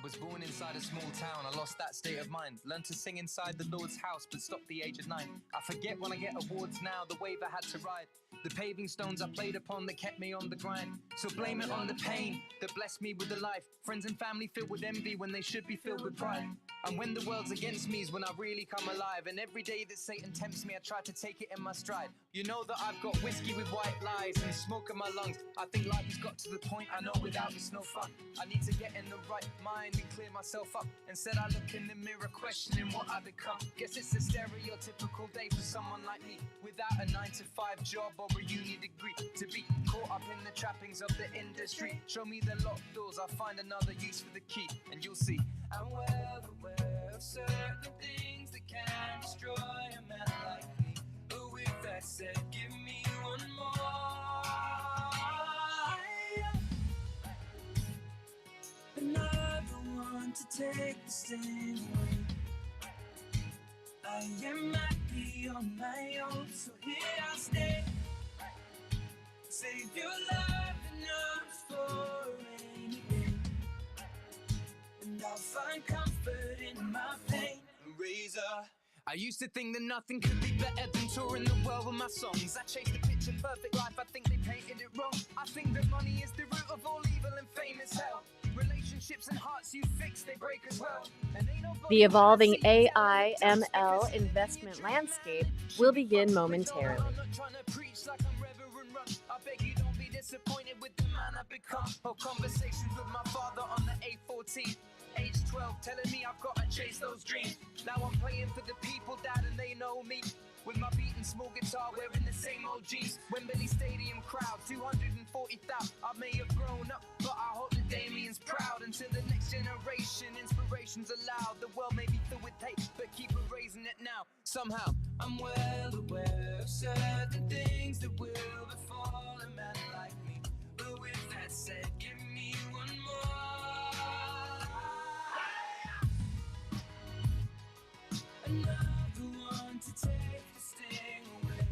was born inside a small town, I lost that state of mind. Learned to sing inside the Lord's house, but stopped the age of 9. I forget when I get awards now, the wave I had to ride. The paving stones I played upon that kept me on the grind. So blame it on the pain that blessed me with a life. Friends and family filled with envy when they should be filled with pride. And when the world's against me is when I really come alive. And every day that Satan tempts me, I try to take it in my stride. You know that I've got whiskey with white lies and smoke in my lungs. I think life has got to the point I know without it's no fun. I need to get in the right mind and clear myself up. Instead I look in the mirror questioning what I become. Guess it's a stereotypical day for someone like me, without a 9-to-5 job or a uni degree. To be caught up in the trappings of the industry. Show me the locked doors, I'll find another use for the key. And you'll see I'm well aware of certain things that can destroy a man like me. But with that said, give me one more. Another one to take the sting away. I am happy on my own, so here I'll stay. Save your love enough for rainy day. And I'll find comfort in my pain. Razor. I used to think that nothing could be better than touring the world with my songs. I chased the picture perfect life, I think they painted it wrong. I think that money is the root of all evil and fame is hell. Relationships and hearts you fix, they break as well. And ain't nobody The evolving AI ML investment landscape will begin momentarily. I'm not trying to preach like I'm Reverend Run. I beg you don't be disappointed with the man I've become. Or conversations with my father on the A14. Age 12 telling me I've got to chase those dreams. Now I'm playing for the people, dad, and they know me. With my beating small guitar, wearing the same old jeans. Wembley Stadium crowd, 240,000. I may have grown up, but I hope that Damien's proud. Until the next generation, inspiration's allowed. The world may be filled with hate, but keep erasing it now. Somehow, I'm well aware of certain things that will befall a man like me. But with that said, give me one more. Another one to take the sting away.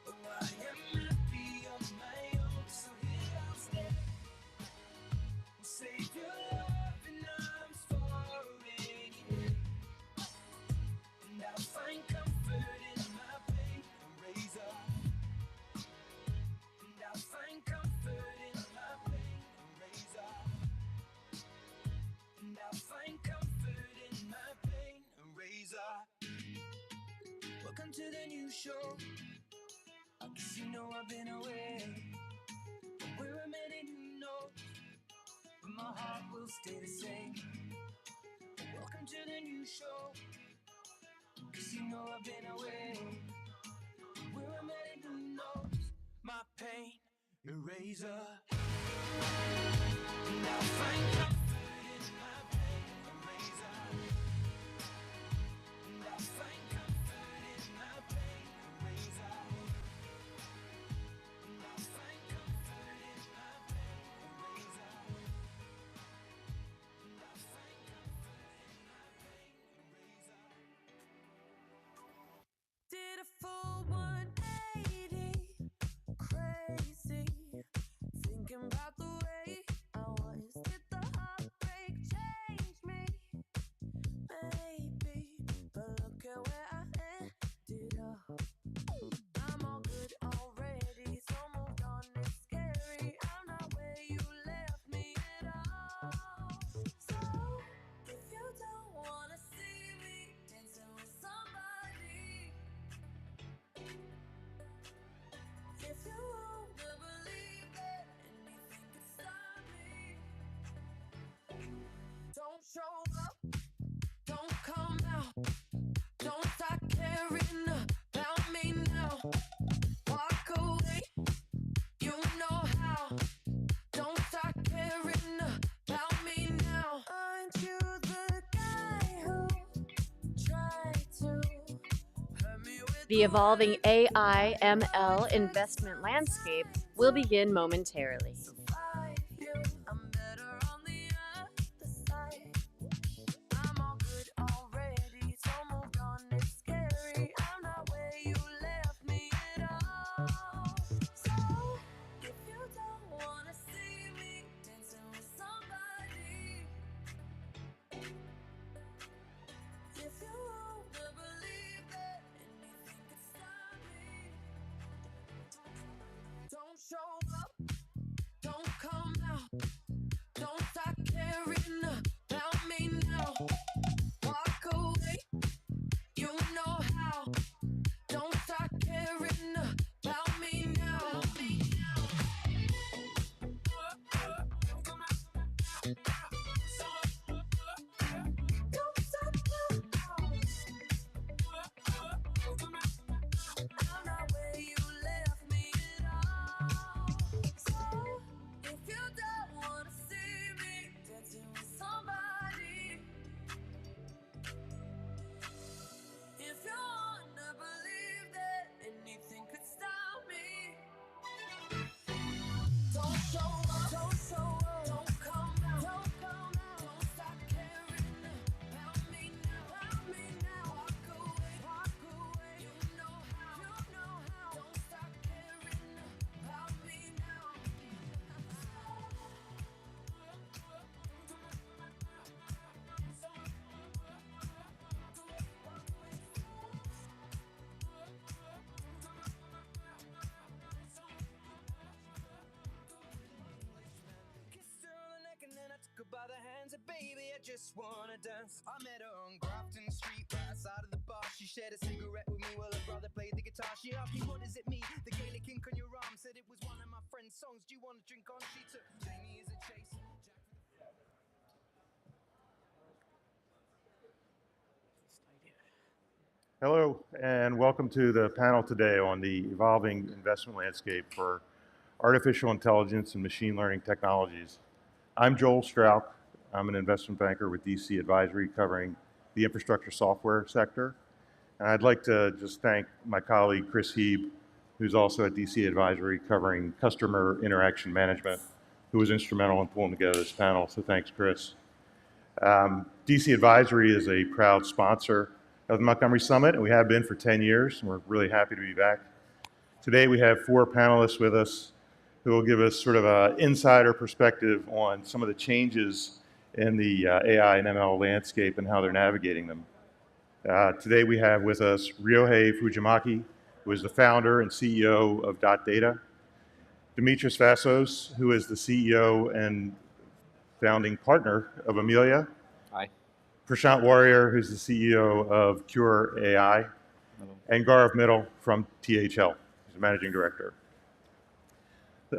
Oh, I am happy on my own, so here I'll stay. Save your love and arms for a rainy day. And I'll find comfort in my pain. Razor. And I'll find comfort in my pain. Razor. And I'll find comfort in my pain. Razor. Welcome to the new show. I guess you know I've been away. But we're a minute who knows. But my heart will stay the same. Welcome to the new show. Cause you know I've been away. We're a minute who knows. My pain eraser. And I'll find comfort in my pain eraser. And I'll find comfort in my pain eraser. And I'll find comfort in my pain eraser. And I'll find comfort in my pain eraser. Did a full 180, crazy, thinking about the way I was. Did the heartbreak change me? Maybe, but look at where I ended up. I'm all good already, so moved on. It's scary, I'm not where you left me at all. So, if you don't wanna see me dancing with somebody, if you wanna believe that anything could stop me, don't show up, don't come out, don't start caring about me now. Walk away, you know how. Don't start caring about me now. Aren't you the guy who tried to hurt me with The evolving AI ML investment landscape will begin momentarily. survive you? I'm better on the other side. I'm all good already, so moved on. It's scary, I'm not where you left me at all. So, if you don't wanna see me dancing with somebody, caring about me now. Walk away, you know how. Don't start caring about me now. Don't stop now. I'm not where you left me at all. So if you don't wanna see me dancing with somebody, if you wanna believe that anything could stop me, don't show up, don't show up, don't come out, don't come out, don't stop caring about me now, walk away, you know how, don't stop caring about me now. Kissed her on the neck and then I took her by the hands. And baby, I just wanna dance. I met her on Grafton Street, right outside of the bar. She shared a cigarette with me while her brother played the guitar. She asked me, what does it mean? The Gaelic ink on your arm. Said it was one of my friend's songs. Do you want to drink on? She took Jamie as a chaser. Hello, and welcome to the panel today on the evolving investment landscape for artificial intelligence and machine learning technologies. I'm Joel Strauch. I'm an investment banker with DC Advisory covering the infrastructure software sector. And I'd like to just thank my colleague Chris Heeb, who's also at DC Advisory covering customer interaction management, who was instrumental in pulling together this panel. So thanks, Chris. DC Advisory is a proud sponsor of the Montgomery Summit, and we have been for 10 years, and we're really happy to be back. Today we have 4 panelists with us who will give us sort of an insider perspective on some of the changes in the AI and ML landscape and how they're navigating them. Today we have with us Ryohei Fujimaki, who is the founder and CEO of Data, Dimitris Vassos, who is the CEO and founding partner of Amelia. Hi. Prashant Warrior, who's the CEO of Cure AI, Hello. and Gaurav Mittal from THL, who's the managing director.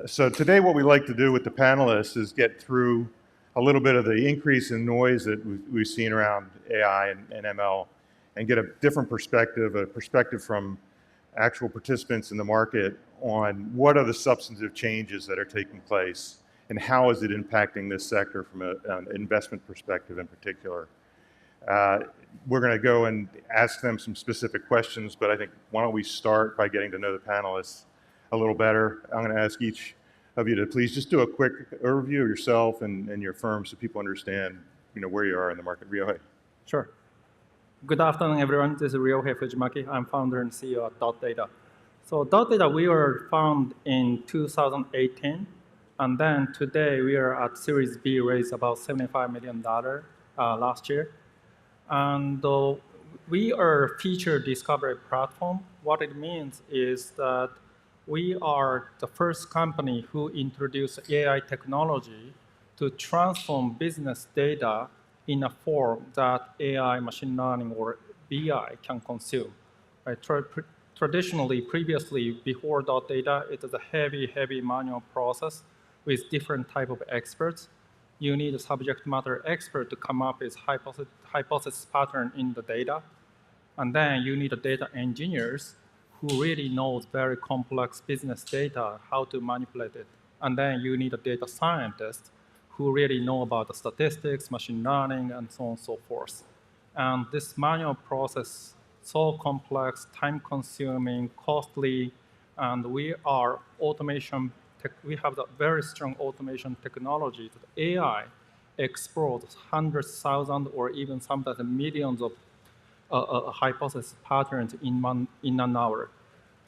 So today what we like to do with the panelists is get through a little bit of the increase in noise that we've seen around AI and ML and get a different perspective, a perspective from actual participants in the market on what are the substantive changes that are taking place and how is it impacting this sector from an investment perspective in particular. We're going to go and ask them some specific questions, but I think why don't we start by getting to know the panelists a little better. I'm going to ask each of you to please just do a quick overview of yourself and your firm so people understand where you are in the market. Ryohei. Sure. Good afternoon, everyone. This is Ryohei Fujimaki. I'm founder and CEO of Data. So Data, we were founded in 2018, and then today we are at Series B, raised about $75 million last year. And we are a feature discovery platform. What it means is that we are the first company who introduced AI technology to transform business data in a form that AI, machine learning, or BI can consume. Right? Traditionally, previously, before Data, it was a heavy manual process with different type of experts. You need a subject matter expert to come up with hypothesis pattern in the data. And then you need a data engineers who really knows very complex business data, how to manipulate it. And then you need a data scientist who really know about the statistics, machine learning, and so on and so forth. And this manual process, so complex, time-consuming, costly, and we have a very strong automation technology that AI explores hundreds, thousands, or even sometimes millions of hypothesis patterns in an hour.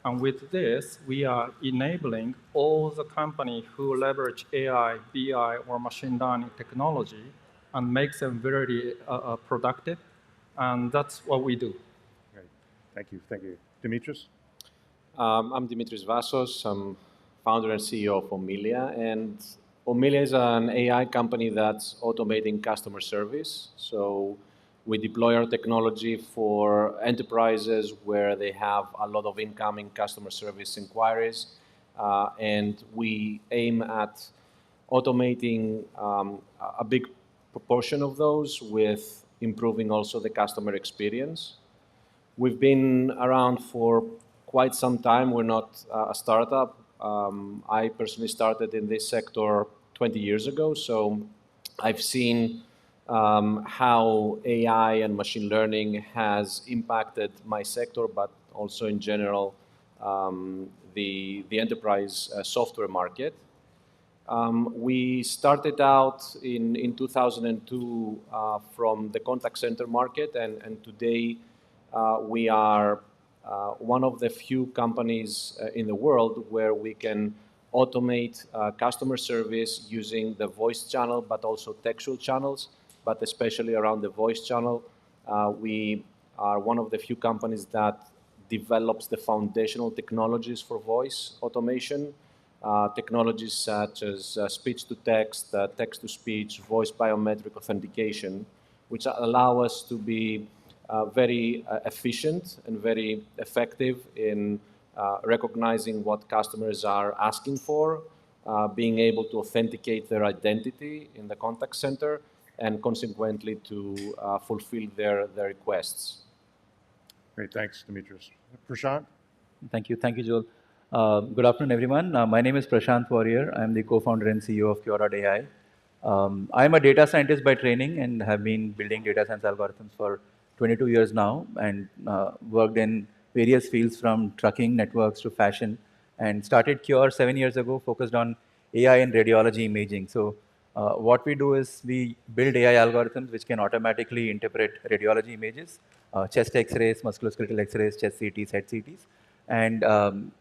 And with this, we are enabling all the companies who leverage AI, BI, or machine learning technology and makes them very productive. And that's what we do. Great. Thank you. Thank you. Dimitris? I'm Dimitris Vassos. I'm founder and CEO of Amelia. And Omilia is an AI company that's automating customer service. So we deploy our technology for enterprises where they have a lot of incoming customer service inquiries. And we aim at automating a big proportion of those with improving also the customer experience. We've been around for quite some time. We're not a startup. I personally started in this sector 20 years ago, so I've seen how AI and machine learning has impacted my sector, but also in general the enterprise software market. We started out in 2002 from the contact center market, and today we are one of the few companies in the world where we can automate customer service using the voice channel, but also textual channels, but especially around the voice channel. We are one of the few companies that develops the foundational technologies for voice automation. Technologies such as speech-to-text, text-to-speech, voice biometric authentication, which allow us to be very efficient and very effective in recognizing what customers are asking for, being able to authenticate their identity in the contact center, and consequently to fulfill their requests. Great, thanks, Dimitris. Prashant? Thank you, Joel. Good afternoon, everyone. My name is Prashant Warrior. I'm the co-founder and CEO of Pure.ai. I'm a data scientist by training and have been building data science algorithms for 22 years now, and worked in various fields from trucking networks to fashion, and started Cure 7 years ago, focused on AI and radiology imaging. So what we do is we build AI algorithms which can automatically interpret radiology images, chest X-rays, musculoskeletal X-rays, chest CTs, head CTs. And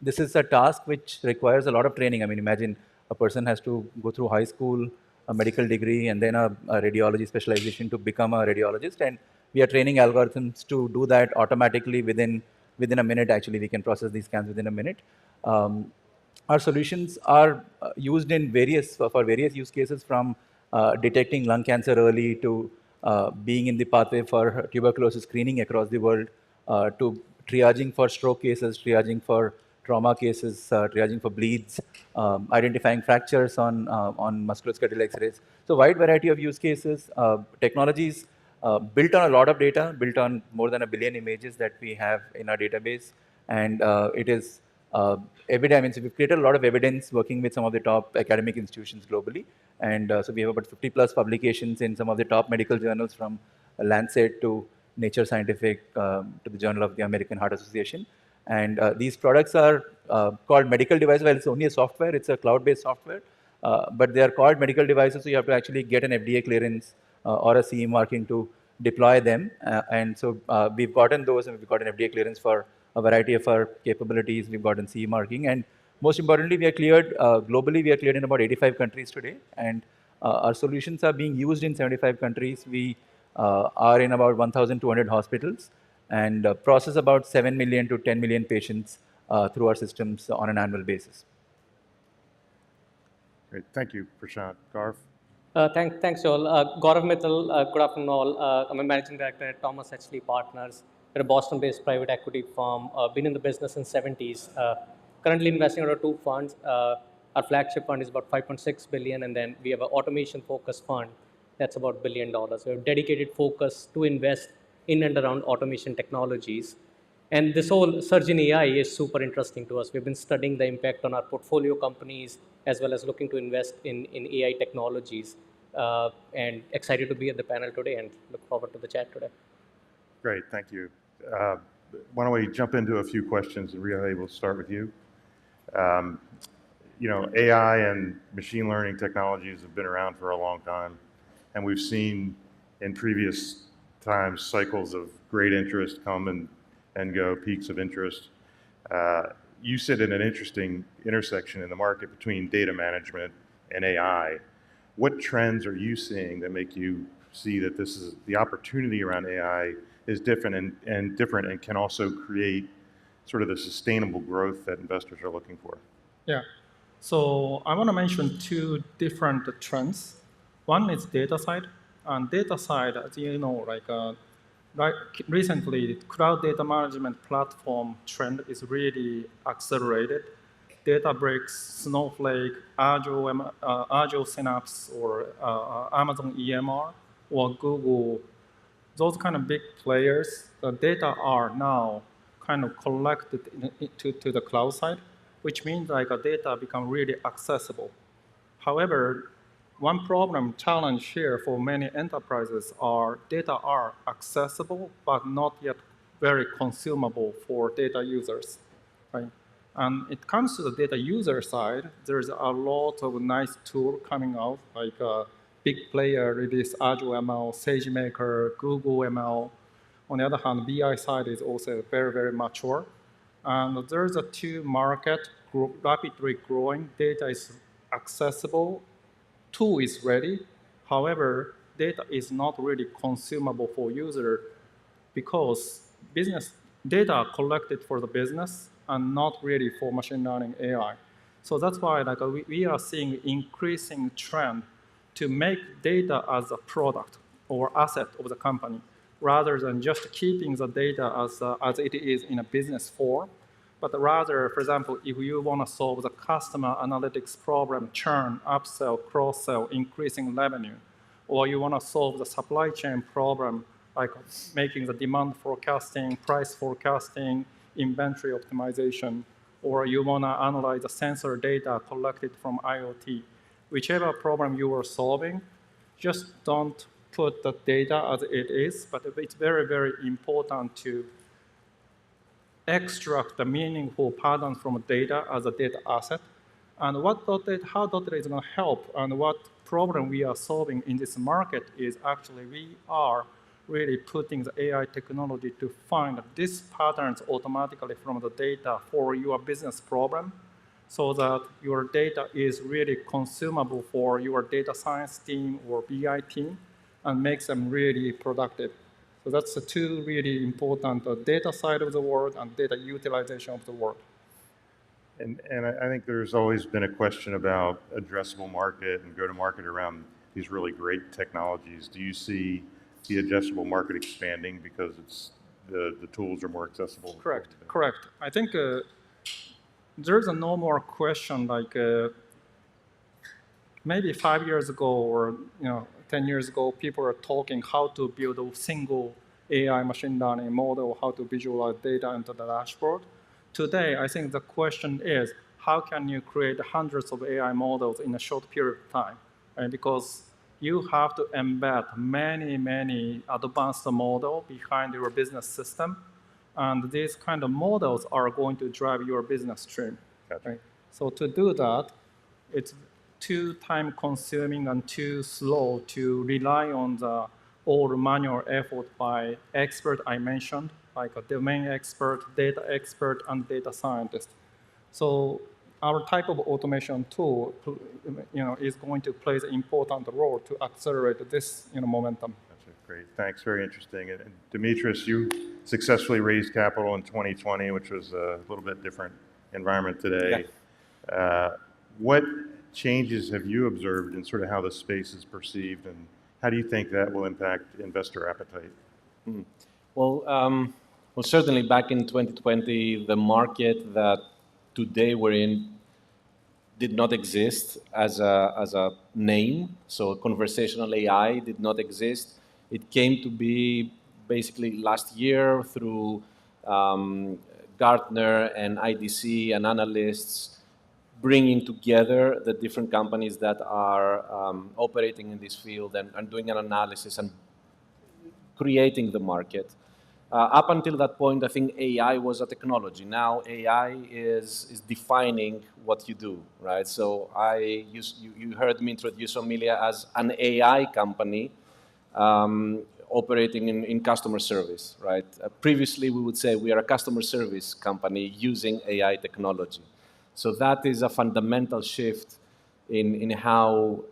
this is a task which requires a lot of training. I mean, imagine a person has to go through high school, a medical degree, and then a radiology specialization to become a radiologist. And we are training algorithms to do that automatically within a minute. Actually, we can process these scans within a minute. Our solutions are used in for various use cases, from detecting lung cancer early to being in the pathway for tuberculosis screening across the world, to triaging for stroke cases, triaging for trauma cases, triaging for bleeds, identifying fractures on musculoskeletal X-rays. So wide variety of use cases, technologies built on a lot of data, built on more than 1 billion images that we have in our database. And it is evident. I mean, so we've created a lot of evidence working with some of the top academic institutions globally. And so we have about 50 plus publications in some of the top medical journals, from Lancet to Nature Scientific to the Journal of the American Heart Association. And these products are called medical devices. Well, it's only a software, it's a cloud-based software, but they are called medical devices, so you have to actually get an FDA clearance or a CE marking to deploy them. And so we've gotten those, and we've gotten FDA clearance for a variety of our capabilities. We've gotten CE marking, and most importantly, we are cleared globally. We are cleared in about 85 countries today, and our solutions are being used in 75 countries. We are in about 1,200 hospitals, and process about 7 million to 10 million patients through our systems on an annual basis. Great, thank you, Prashant. Garv? Thanks, Joel. Gaurav Mittal, good afternoon all. I'm a managing director at Thomas H. Partners. We're a Boston-based private equity firm, been in the business since 70s. Currently investing in our 2 funds. Our flagship fund is about 5.6 billion, and then we have an automation-focused fund that's about $1 billion. We have dedicated focus to invest in and around automation technologies. And this whole surge in AI is super interesting to us. We've been studying the impact on our portfolio companies, as well as looking to invest in AI technologies. And excited to be at the panel today, and look forward to the chat today. Great, thank you. Why don't we jump into a few questions, and Ria, we'll start with you. You know, AI and machine learning technologies have been around for a long time, and we've seen in previous times cycles of great interest come and go, peaks of interest. You sit in an interesting intersection in the market between data management and AI. What trends are you seeing that make you see that this is the opportunity around AI is different and can also create sort of the sustainable growth that investors are looking for? Yeah. So I want to mention two different trends. One is data side, and data side, as you know, like recently, cloud data management platform trend is really accelerated. Databricks, Snowflake, Azure Synapse, or Amazon EMR, or Google, those kind of big players, the data are now kind of collected to the cloud side, which means like data become really accessible. However, one problem, challenge here for many enterprises are data are accessible, but not yet very consumable for data users, right? And it comes to the data user side, there's a lot of nice tool coming out, like big player release Azure ML, SageMaker, Google ML. On the other hand, BI side is also very, very mature. And there's a two market rapidly growing. Data is accessible, tool is ready. However, data is not really consumable for user because business data are collected for the business and not really for machine learning AI. So that's why like, we are seeing increasing trend to make data as a product or asset of the company rather than just keeping the data as it is in a business form. But rather, for example, if you want to solve the customer analytics problem, churn, upsell, cross-sell, increasing revenue, or you want to solve the supply chain problem, like making the demand forecasting, price forecasting, inventory optimization, or you want to analyze the sensor data collected from IoT. Whichever problem you are solving, just don't put the data as it is, but it's very, very important to extract the meaningful patterns from data as a data asset. And how data is going to help and what problem we are solving in this market is actually we are really putting the AI technology to find these patterns automatically from the data for your business problem so that your data is really consumable for your data science team or BI team and makes them really productive. So that's the two really important data side of the work and data utilization of the work. And I think there's always been a question about addressable market and go-to-market around these really great technologies. Do you see the addressable market expanding because it's the tools are more accessible? Correct. I think there's a no more question like maybe 5 years ago or 10 years ago, people were talking how to build a single AI machine learning model, how to visualize data into the dashboard. Today, I think the question is, how can you create hundreds of AI models in a short period of time? Right? Because you have to embed many advanced models behind your business system. And these kind of models are going to drive your business stream. Gotcha. Right? So to do that, it's too time consuming and too slow to rely on the all manual effort by expert I mentioned, like a domain expert, data expert, and data scientist. So our type of automation tool, is going to play an important role to accelerate this, momentum. Gotcha. Great. Thanks. Very interesting. And Dimitris, you successfully raised capital in 2020, which was a little bit different environment today. Yeah. What changes have you observed in sort of how the space is perceived, and how do you think that will impact investor appetite? Well, certainly back in 2020, the market that today we're in did not exist as a name. So conversational AI did not exist. It came to be basically last year through Gartner and IDC and analysts bringing together the different companies that are operating in this field and doing an analysis and creating the market. Up until that point, I think AI was a technology. Now AI is defining what you do, right? So you heard me introduce Omilia as an AI company operating in customer service, right? Previously, we would say we are a customer service company using AI technology. So that is a fundamental shift in how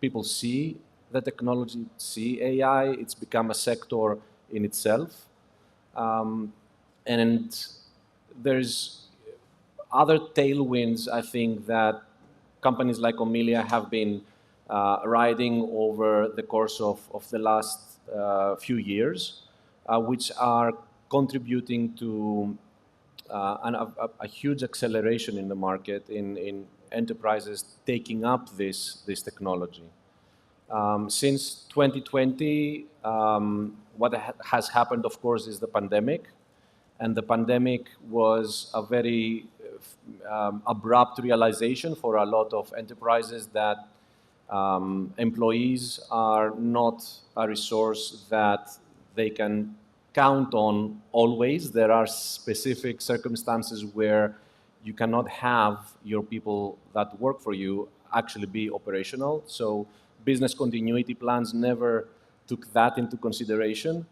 people see the technology, see AI. It's become a sector in itself. And there's other tailwinds, I think, that companies like Omilia have been riding over the course of the last few years, which are contributing to a huge acceleration in the market in enterprises taking up this technology. Since 2020, what has happened, of course, is the pandemic. And the pandemic was a very abrupt realization for a lot of enterprises that employees are not a resource that they can count on always. There are specific circumstances where you cannot have your people that work for you actually be operational. So business continuity plans never took that into consideration.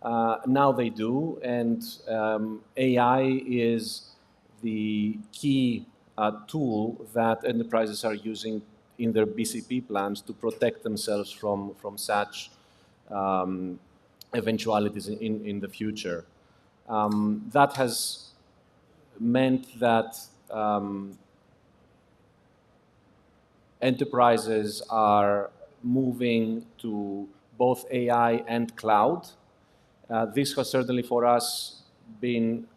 Now they do, and AI is the key tool that enterprises are using in their BCP plans to protect themselves from such eventualities in the future. That has meant that enterprises are moving to both AI and cloud. This has certainly for us been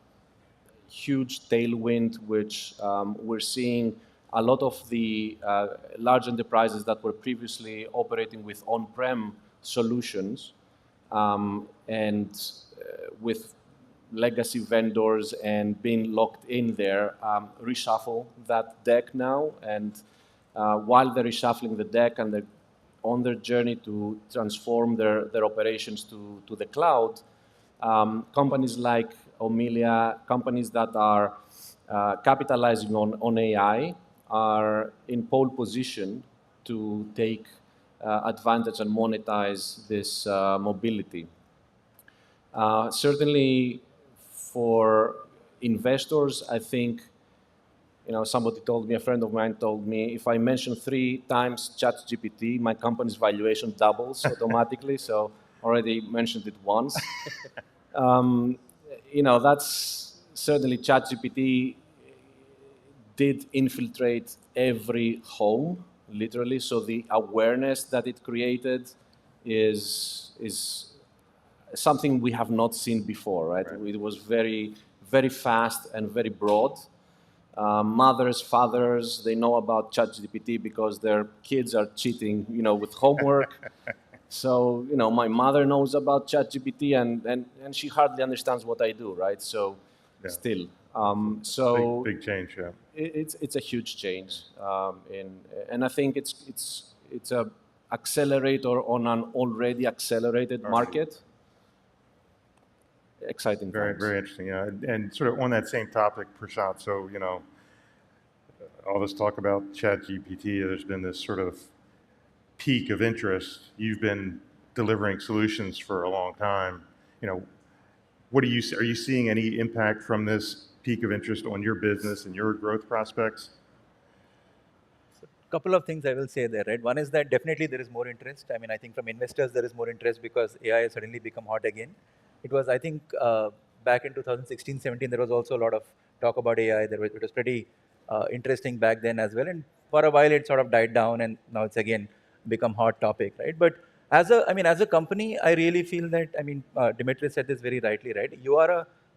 huge tailwind, which we're seeing a lot of the large enterprises that were previously operating with on-prem solutions and with legacy vendors and being locked in there, reshuffle that deck now. And while they're reshuffling the deck and they're on their journey to transform their operations to the cloud, companies like Omilia, companies that are capitalizing on AI, are in pole position to take advantage and monetize this mobility. Certainly for investors, I think, somebody told me, a friend of mine told me, if I mention 3 times ChatGPT, my company's valuation doubles automatically. So already mentioned it once. That's certainly ChatGPT did infiltrate every home, literally. So the awareness that it created is something we have not seen before, right? It was very, very fast and very broad. Mothers, fathers, they know about ChatGPT because their kids are cheating, with homework. So, my mother knows about ChatGPT and she hardly understands what I do, right? So, Yeah. still. Big change, yeah. It's a huge change, and I think it's a accelerator on an already accelerated market. Exciting Very, times. very interesting. Yeah, and sort of on that same topic, Prashant. So all this talk about ChatGPT, there's been this sort of peak of interest. You've been delivering solutions for a long time. What are you seeing any impact from this peak of interest on your business and your growth prospects? Couple of things I will say there, right? One is that definitely there is more interest. I mean, I think from investors there is more interest because AI has suddenly become hot again. It was, I think, back in 2016, 17, there was also a lot of talk about AI. It was pretty interesting back then as well. And for a while it sort of died down and now it's again become hot topic, right? But as a company, I really feel that, Dimitris said this very rightly, right?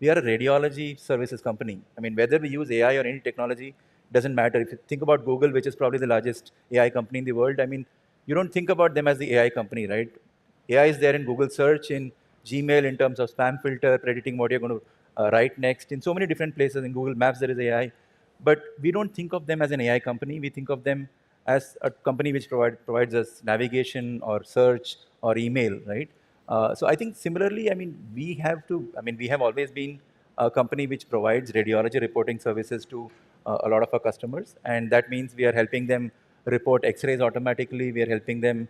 We are a radiology services company. I mean, whether we use AI or any technology, doesn't matter. If you think about Google, which is probably the largest AI company in the world, you don't think about them as the AI company, right? AI is there in Google search, in Gmail, in terms of spam filter, predicting what you're going to write next. In so many different places, in Google Maps, there is AI. But we don't think of them as an AI company. We think of them as a company which provides us navigation or search or email, right? So I think similarly, we have always been a company which provides radiology reporting services to a lot of our customers. And that means we are helping them report X-rays automatically. We are helping them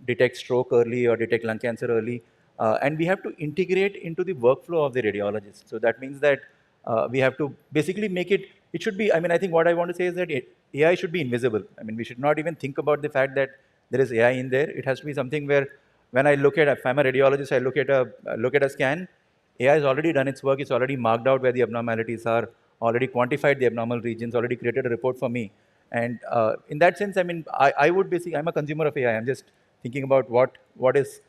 detect stroke early or detect lung cancer early. And we have to integrate into the workflow of the radiologist. So that means that we have to basically make it should be, I think what I want to say is that AI should be invisible. We should not even think about the fact that there is AI in there. It has to be something where when I look at, if I'm a radiologist, I look at a scan, AI has already done its work. It's already marked out where the abnormalities are, already quantified the abnormal regions, already created a report for me. And in that sense, I mean, I would basically, I'm a consumer of AI. I'm just thinking about what is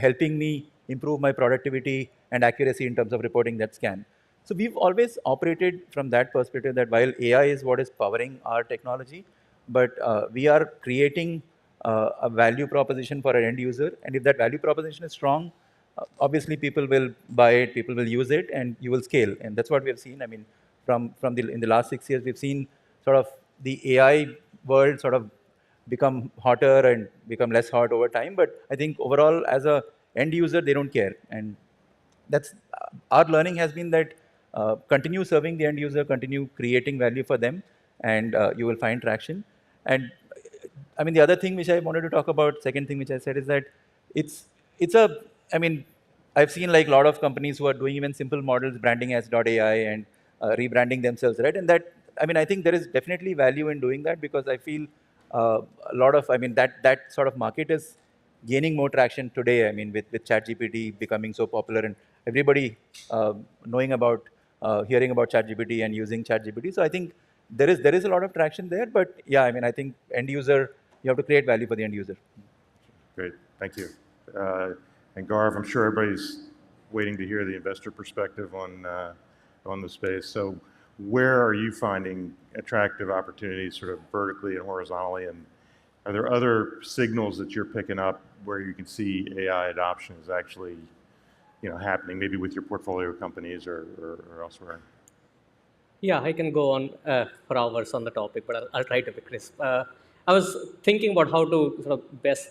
helping me improve my productivity and accuracy in terms of reporting that scan. So we've always operated from that perspective that while AI is what is powering our technology, but we are creating a value proposition for an end user. And if that value proposition is strong, obviously people will buy it, people will use it, and you will scale. And that's what we have seen. I mean, in the last 6 years, we've seen sort of the AI world sort of become hotter and become less hot over time. But I think overall, as a end user, they don't care. And that's our learning has been that continue serving the end user, continue creating value for them, and you will find traction. And I mean, the other thing which I wanted to talk about, second thing which I said is that it's a, I mean, I've seen like a lot of companies who are doing even simple models, branding as .ai and rebranding themselves, right? And that, I mean, I think there is definitely value in doing that because I feel a lot of, I mean, that sort of market is gaining more traction today. I mean, with ChatGPT becoming so popular and everybody knowing about, hearing about ChatGPT and using ChatGPT. So I think there is a lot of traction there. But yeah, I mean, I think end user, you have to create value for the end user. Great, thank you. And Gaurav, I'm sure everybody's waiting to hear the investor perspective on the space. So where are you finding attractive opportunities sort of vertically and horizontally? And are there other signals that you're picking up where you can see AI adoption is actually, happening, maybe with your portfolio companies or elsewhere? Yeah, I can go on for hours on the topic, but I'll try to be crisp. I was thinking about how to sort of best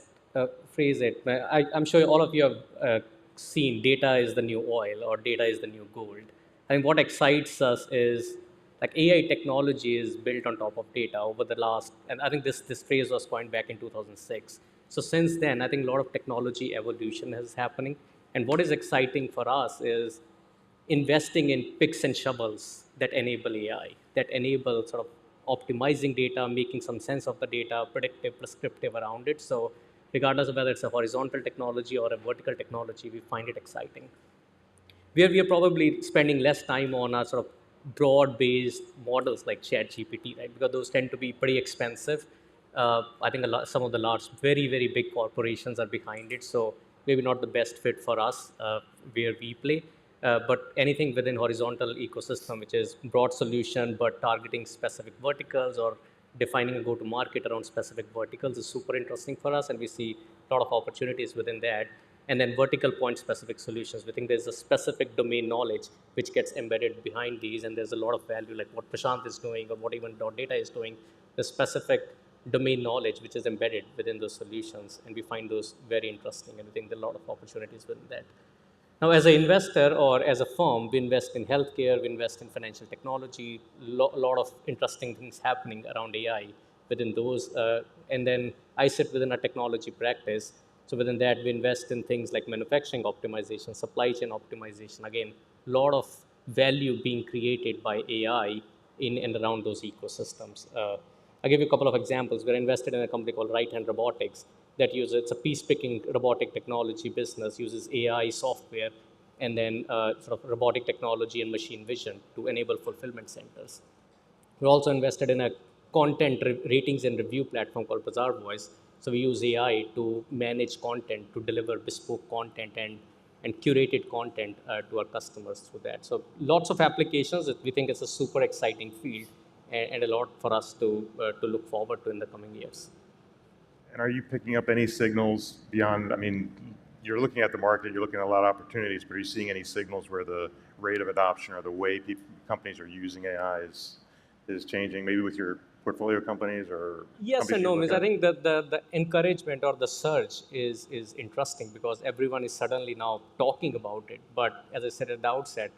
phrase it. I'm sure all of you have seen data is the new oil or data is the new gold. I think what excites us is like AI technology is built on top of data over the last, and I think this phrase was coined back in 2006. So since then, I think a lot of technology evolution is happening. And what is exciting for us is investing in picks and shovels that enable AI, that enable sort of optimizing data, making some sense of the data, predictive, prescriptive around it. So regardless of whether it's a horizontal technology or a vertical technology, we find it exciting. Where we are probably spending less time on our sort of broad-based models like ChatGPT, right? Because those tend to be pretty expensive. I think some of the large, very, very big corporations are behind it. So maybe not the best fit for us where we play. But anything within horizontal ecosystem, which is broad solution, but targeting specific verticals or defining a go-to-market around specific verticals is super interesting for us. And we see a lot of opportunities within that. And then vertical point specific solutions. We think there's a specific domain knowledge which gets embedded behind these. And there's a lot of value, like what Prashant is doing or what even .data is doing, the specific domain knowledge which is embedded within those solutions. And we find those very interesting. And we think there are a lot of opportunities within that. Now, as an investor or as a firm, we invest in healthcare, we invest in financial technology, a lot of interesting things happening around AI within those. And then I sit within a technology practice. So within that, we invest in things like manufacturing optimization, supply chain optimization. Again, a lot of value being created by AI in and around those ecosystems. I'll give you a couple of examples. We're invested in a company called Right Hand Robotics that uses, it's a piece-picking robotic technology business, uses AI software and then sort of robotic technology and machine vision to enable fulfillment centers. We're also invested in a content ratings and review platform called Bazaar Voice. So we use AI to manage content, to deliver bespoke content and curated content to our customers through that. So lots of applications that we think it's a super exciting field and a lot for us to look forward to in the coming years. And are you picking up any signals beyond, I mean, you're looking at the market, you're looking at a lot of opportunities, but are you seeing any signals where the rate of adoption or the way companies are using AI is changing, maybe with your portfolio companies or? Yes and no. I think that the encouragement or the surge is interesting because everyone is suddenly now talking about it. But as I said at the outset,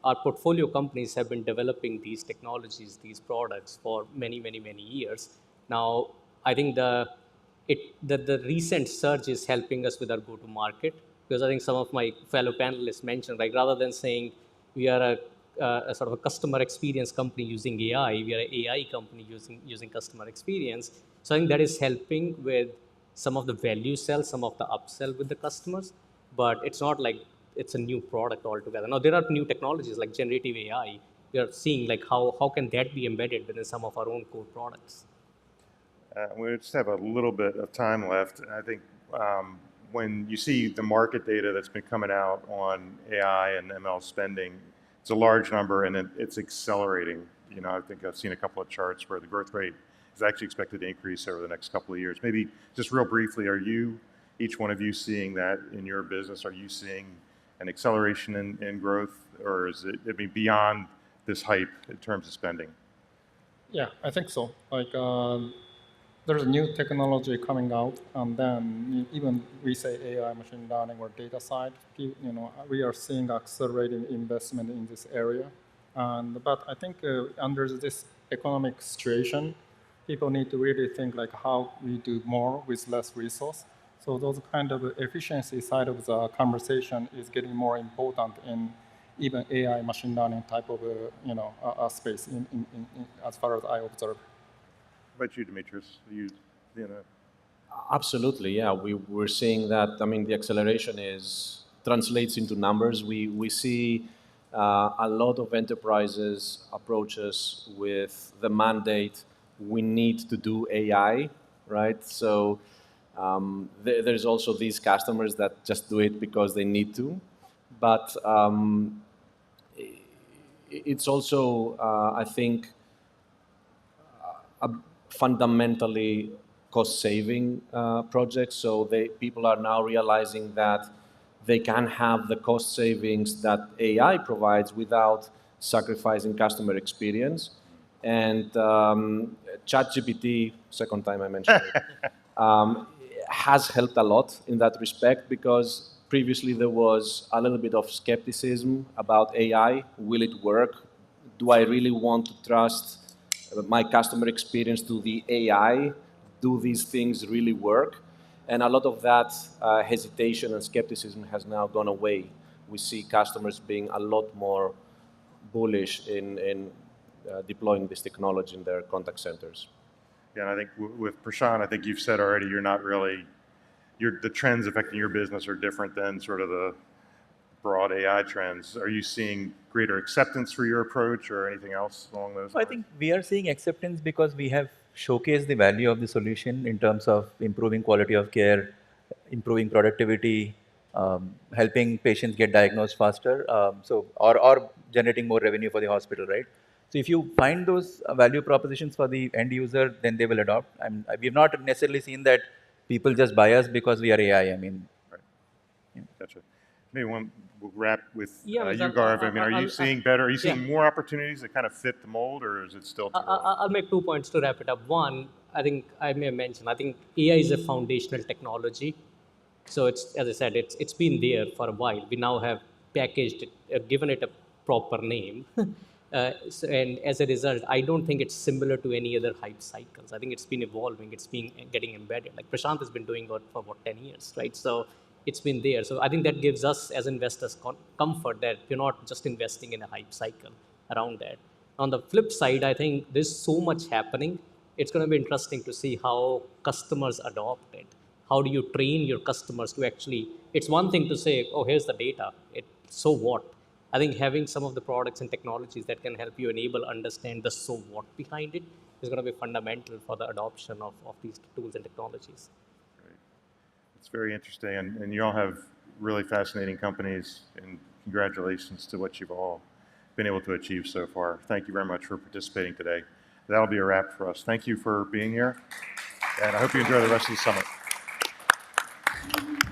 our portfolio companies have been developing these technologies, these products for many, many, many years. Now, I think the recent surge is helping us with our go-to-market because I think some of my fellow panelists mentioned, like rather than saying we are a sort of a customer experience company using AI, we are an AI company using customer experience. So I think that is helping with some of the value sell, some of the upsell with the customers, but it's not like it's a new product altogether. Now there are new technologies like generative AI. We are seeing like how can that be embedded within some of our own core products. We just have a little bit of time left. And I think when you see the market data that's been coming out on AI and ML spending, it's a large number and it's accelerating. You know, I think I've seen a couple of charts where the growth rate is actually expected to increase over the next couple of years. Maybe just real briefly, are you, each one of you, seeing that in your business? Are you seeing an acceleration in growth, or is it, I mean, beyond this hype in terms of spending? Yeah, I think so. Like, there's a new technology coming out, and then even we say AI, machine learning, or data side, you know, we are seeing accelerating investment in this area. But I think under this economic situation, people need to really think like how we do more with less resource. So those kind of efficiency side of the conversation is getting more important in even AI, machine learning type of space as far as I observe. How about you, Demetrius? You know. Absolutely, yeah. We're seeing that. I mean, the acceleration translates into numbers. We see a lot of enterprises approach us with the mandate, we need to do AI, right? So there's also these customers that just do it because they need to. But it's also, I think, a fundamentally cost-saving project. So people are now realizing that they can have the cost savings that AI provides without sacrificing customer experience. And ChatGPT, second time I mentioned it, has helped a lot in that respect, because previously there was a little bit of skepticism about AI. Will it work? Do I really want to trust my customer experience to the AI? Do these things really work? And a lot of that hesitation and skepticism has now gone away. We see customers being a lot more bullish in deploying this technology in their contact centers. Yeah, and I think with Prashant, I think you've said already, you're not really, the trends affecting your business are different than sort of the broad AI trends. Are you seeing greater acceptance for your approach or anything else along those lines? I think we are seeing acceptance because we have showcased the value of the solution in terms of improving quality of care, improving productivity, helping patients get diagnosed faster, or generating more revenue for the hospital, right? So if you find those value propositions for the end user, then they will adopt. We've not necessarily seen that people just buy us because we are AI. I mean, right. Yeah. Gotcha. Maybe we'll wrap with you, I'll- Gaurav. I mean, are you seeing better? Are you seeing yeah. more opportunities that kind of fit the mold, or is it still too early? I'll make 2 points to wrap it up. One, I think I may have mentioned, I think AI is a foundational technology. So it's, as I said, it's been there for a while. We now have packaged it, given it a proper name. And as a result, I don't think it's similar to any other hype cycles. I think it's been evolving. It's been getting embedded. Like Prashant has been doing it for what, 10 years, right? So it's been there. So I think that gives us as investors comfort that we're not just investing in a hype cycle around that. On the flip side, I think there's so much happening. It's going to be interesting to see how customers adopt it. How do you train your customers to actually, it's one thing to say, oh, here's the data. So what? I think having some of the products and technologies that can help you understand the so what behind it is going to be fundamental for the adoption of these tools and technologies. Great. It's very interesting, and you all have really fascinating companies, and congratulations to what you've all been able to achieve so far. Thank you very much for participating today. That'll be a wrap for us. Thank you for being here, and I hope you enjoy the rest of the summit.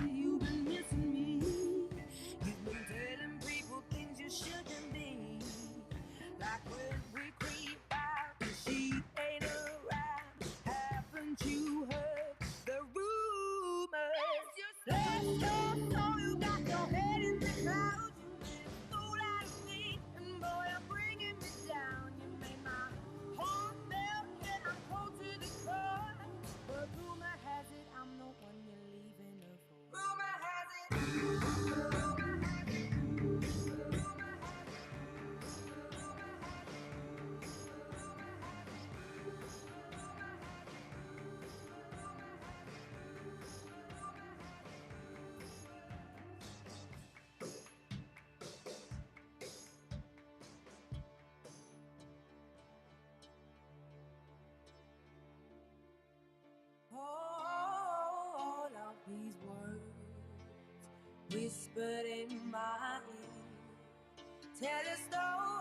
You've been missing me. You've been telling people things you shouldn't be. Like when we creep out, 'cause she ain't around. Haven't you heard the rumors? Bless your soul, you got your head in the clouds. You made a fool out of me, and boy, you're bringing me down. You made my heart melt, and I'm cold to the core. But rumor has it I'm whispered in my ear. Tell a story.